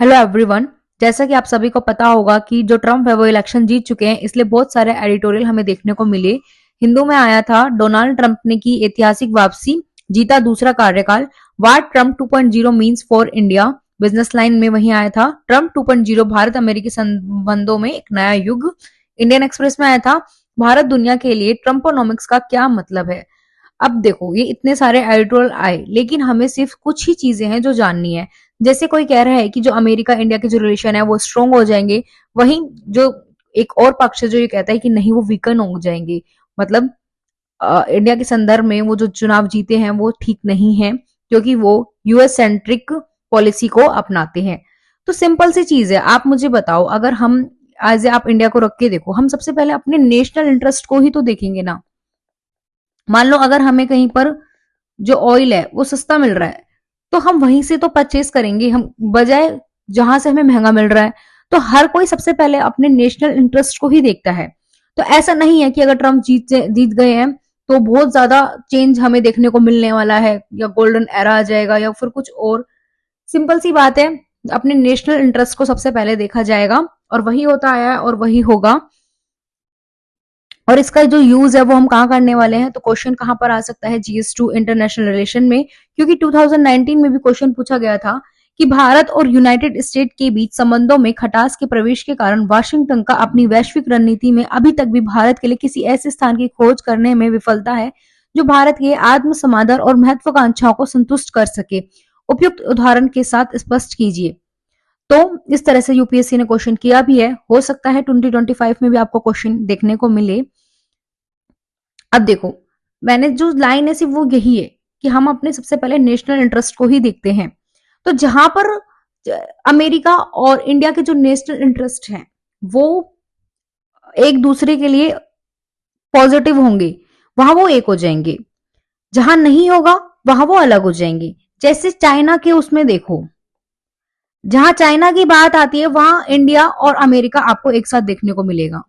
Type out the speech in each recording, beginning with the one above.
Hello everyone. जैसा कि आप सभी को पता होगा कि जो ट्रम्प है वो इलेक्शन जीत चुके हैं, इसलिए बहुत सारे एडिटोरियल हमें देखने को मिले। हिंदू में आया था डोनाल्ड ट्रंप ने की ऐतिहासिक वापसी, जीता दूसरा कार्यकाल, what Trump 2.0 means for India. Business line में वही आया था ट्रम्प 2.0 भारत अमेरिकी संबंधों में एक नया युग। इंडियन एक्सप्रेस में आया था भारत दुनिया के लिए ट्रम्पोनॉमिक्स का क्या मतलब है। अब देखो, ये इतने सारे एडिटोरियल आए, लेकिन हमें सिर्फ कुछ ही चीजें हैं जो जाननी है। जैसे कोई कह रहा है कि जो अमेरिका इंडिया के जो रिलेशन है वो स्ट्रोंग हो जाएंगे, वहीं जो एक और पक्ष है जो ये कहता है कि नहीं, वो वीकन हो जाएंगे। मतलब इंडिया के संदर्भ में वो जो चुनाव जीते हैं वो ठीक नहीं है, क्योंकि वो यूएस सेंट्रिक पॉलिसी को अपनाते हैं। तो सिंपल सी चीज है, आप मुझे बताओ, अगर हम एज आप इंडिया को रख के देखो, हम सबसे पहले अपने नेशनल इंटरेस्ट को ही तो देखेंगे ना। मान लो अगर हमें कहीं पर जो ऑयल है वो सस्ता मिल रहा है, तो हम वहीं से तो परचेज करेंगे, हम बजाय जहां से हमें महंगा मिल रहा है। तो हर कोई सबसे पहले अपने नेशनल इंटरेस्ट को ही देखता है। तो ऐसा नहीं है कि अगर ट्रम्प जीत गए हैं तो बहुत ज्यादा चेंज हमें देखने को मिलने वाला है, या गोल्डन एरा आ जाएगा, या फिर कुछ और। सिंपल सी बात है, अपने नेशनल इंटरेस्ट को सबसे पहले देखा जाएगा, और वही होता आया है और वही होगा। और इसका जो यूज है वो हम कहाँ करने वाले हैं, तो क्वेश्चन कहाँ पर आ सकता है, जीएस2 इंटरनेशनल रिलेशन में। क्योंकि 2019 में भी क्वेश्चन पूछा गया था कि भारत और यूनाइटेड स्टेट के बीच संबंधों में खटास के प्रवेश के कारण वाशिंगटन का अपनी वैश्विक रणनीति में अभी तक भी भारत के लिए किसी ऐसे स्थान की खोज करने में विफलता है जो भारत के आत्म समादर और महत्वाकांक्षाओं को संतुष्ट कर सके। उपयुक्त उदाहरण के साथ स्पष्ट कीजिए। तो इस तरह से यूपीएससी ने क्वेश्चन किया भी है, हो सकता है 2025 में भी आपको क्वेश्चन देखने को मिले। अब देखो, मैंने जो लाइन है सिर्फ वो यही है कि हम अपने सबसे पहले नेशनल इंटरेस्ट को ही देखते हैं। तो जहां पर अमेरिका और इंडिया के जो नेशनल इंटरेस्ट हैं वो एक दूसरे के लिए पॉजिटिव होंगे, वहां वो एक हो जाएंगे। जहां नहीं होगा वहां वो अलग हो जाएंगे। जैसे चाइना के उसमें देखो, जहां चाइना की बात आती है वहां इंडिया और अमेरिका आपको एक साथ देखने को मिलेगा।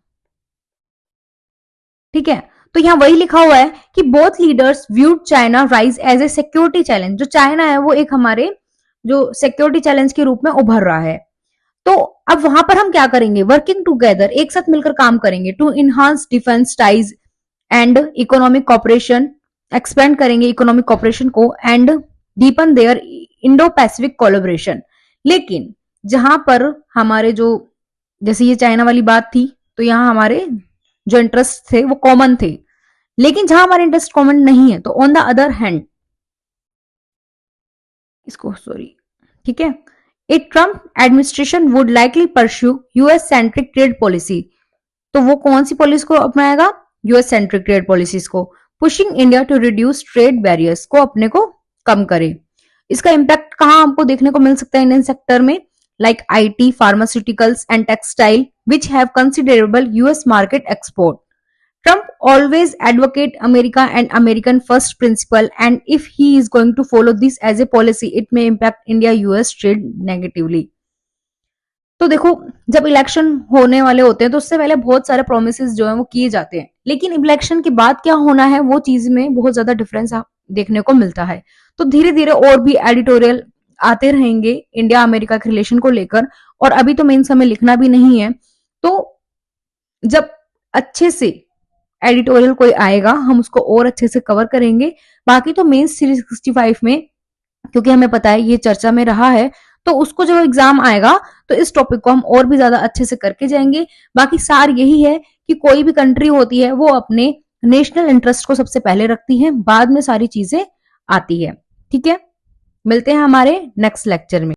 ठीक है, तो यहाँ वही लिखा हुआ है कि both leaders viewed China rise as a security challenge. जो चाइना है वो एक हमारे जो सिक्योरिटी चैलेंज के रूप में उभर रहा है। तो अब वहां पर हम क्या करेंगे, वर्किंग टुगेदर, एक साथ मिलकर काम करेंगे to enhance defence ties and economic cooperation, expand करेंगे इकोनॉमिक कॉपरेशन को, and deepen their Indo Pacific collaboration. लेकिन जहां पर हमारे जो, जैसे ये चाइना वाली बात थी, तो यहाँ हमारे जो इंटरेस्ट थे वो कॉमन थे। लेकिन जहां हमारे इंटरेस्ट कॉमन नहीं है, तो ऑन द अदर हैंड, इसको सॉरी, ठीक है, a Trump administration would likely pursue US centric trade policy. तो वो कौन सी पॉलिसी को अपनाएगा, यूएस सेंट्रिक ट्रेड पॉलिसीज को। Pushing India to reduce trade barriers, को अपने को कम करे। इसका इंपैक्ट कहां हमको देखने को मिल सकता है इंडियन सेक्टर में, like IT, pharmaceuticals and textile which have considerable US market export. Trump always advocate America and American first principle, and if he is going to follow this as a policy, it may impact India-US trade negatively. तो देखो, जब election होने वाले होते हैं तो उससे पहले बहुत सारे प्रोमिसेस जो हैं वो किए जाते हैं, लेकिन इलेक्शन के बाद क्या होना है वो चीज में बहुत ज्यादा डिफरेंस देखने को मिलता है। तो धीरे धीरे और भी एडिटोरियल आते रहेंगे इंडिया अमेरिका के रिलेशन को लेकर, और अभी तो मेन समय लिखना भी नहीं है। तो जब अच्छे से एडिटोरियल कोई आएगा हम उसको और अच्छे से कवर करेंगे। बाकी तो मेन 365 में, क्योंकि हमें पता है ये चर्चा में रहा है, तो उसको जब एग्जाम आएगा तो इस टॉपिक को हम और भी ज्यादा अच्छे से करके जाएंगे। बाकी सार यही है कि कोई भी कंट्री होती है वो अपने नेशनल इंटरेस्ट को सबसे पहले रखती है, बाद में सारी चीजें आती है। ठीक है, मिलते हैं हमारे नेक्स्ट लेक्चर में।